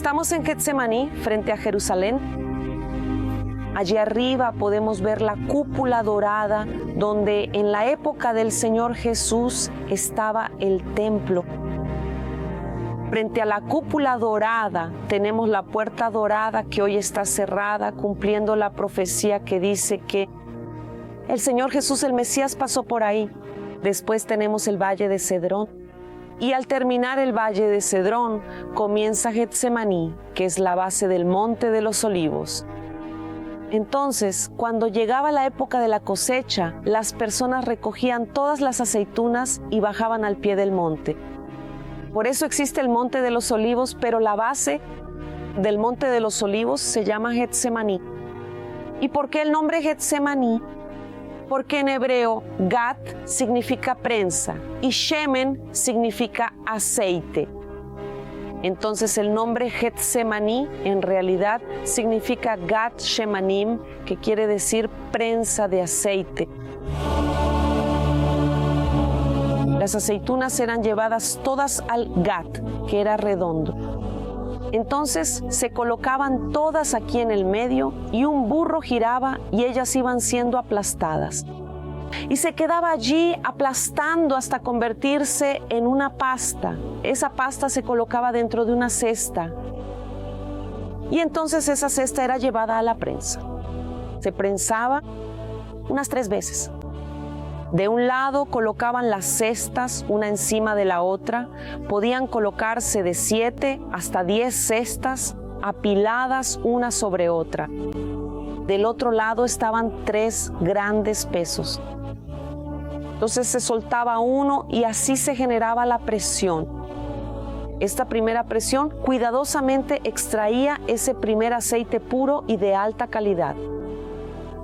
estamos en Getsemaní, frente a Jerusalén, allí arriba podemos ver la cúpula dorada donde en la época del Señor Jesús estaba el templo. Frente a la cúpula dorada tenemos la puerta dorada que hoy está cerrada, cumpliendo la profecía que dice que el Señor Jesús, el Mesías, pasó por ahí. Después tenemos el Valle de Cedrón. Y al terminar el Valle de Cedrón, comienza Getsemaní, que es la base del Monte de los Olivos. Entonces, cuando llegaba la época de la cosecha, las personas recogían todas las aceitunas y bajaban al pie del monte. Por eso existe el Monte de los Olivos, pero la base del Monte de los Olivos se llama Getsemaní. ¿Y por qué el nombre Getsemaní? Porque en hebreo Gat significa prensa y Shemen significa aceite. Entonces el nombre Getsemaní en realidad significa Gat Shemanim, que quiere decir prensa de aceite. Las aceitunas eran llevadas todas al Gat, que era redondo. Entonces se colocaban todas aquí en el medio y un burro giraba y ellas iban siendo aplastadas. Y se quedaba allí aplastando hasta convertirse en una pasta. Esa pasta se colocaba dentro de una cesta. Y entonces esa cesta era llevada a la prensa. Se prensaba unas 3 veces. De un lado colocaban las cestas una encima de la otra. Podían colocarse de 7 hasta 10 cestas apiladas una sobre otra. Del otro lado estaban 3 grandes pesos. Entonces se soltaba uno y así se generaba la presión. Esta primera presión cuidadosamente extraía ese primer aceite puro y de alta calidad,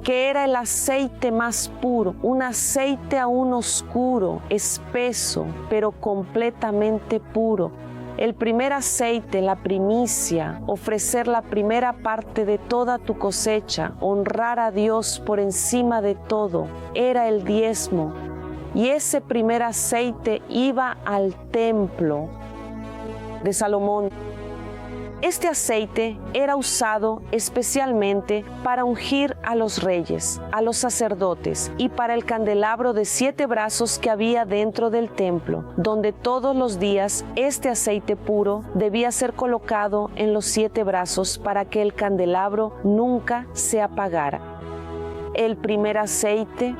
que era el aceite más puro, un aceite aún oscuro, espeso, pero completamente puro. El primer aceite, la primicia, ofrecer la primera parte de toda tu cosecha, honrar a Dios por encima de todo, era el diezmo. Y ese primer aceite iba al templo de Salomón. Este aceite era usado especialmente para ungir a los reyes, a los sacerdotes y para el candelabro de 7 brazos que había dentro del templo, donde todos los días este aceite puro debía ser colocado en los 7 brazos para que el candelabro nunca se apagara. El primer aceite,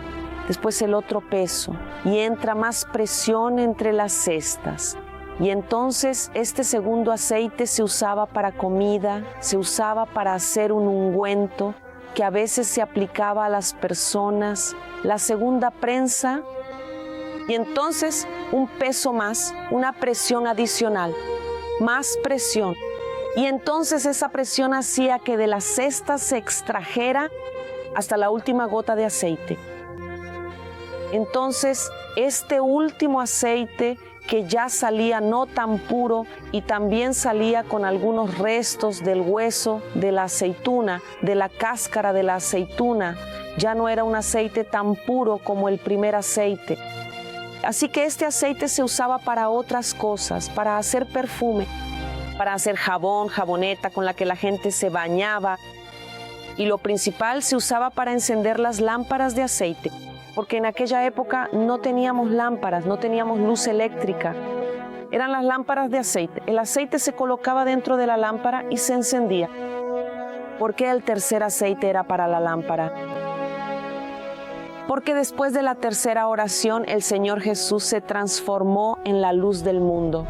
después el otro peso, y entra más presión entre las cestas. Y entonces este segundo aceite se usaba para comida, se usaba para hacer un ungüento que a veces se aplicaba a las personas. La segunda prensa y entonces un peso más, una presión adicional, más presión. Y entonces esa presión hacía que de la cesta se extrajera hasta la última gota de aceite. Entonces este último aceite que ya salía no tan puro y también salía con algunos restos del hueso de la aceituna, de la cáscara de la aceituna, ya no era un aceite tan puro como el primer aceite. Así que este aceite se usaba para otras cosas, para hacer perfume, para hacer jabón, jaboneta con la que la gente se bañaba. Y lo principal, se usaba para encender las lámparas de aceite, porque en aquella época no teníamos lámparas, no teníamos luz eléctrica. Eran las lámparas de aceite. El aceite se colocaba dentro de la lámpara y se encendía. ¿Por qué el tercer aceite era para la lámpara? Porque después de la tercera oración, el Señor Jesús se transformó en la luz del mundo.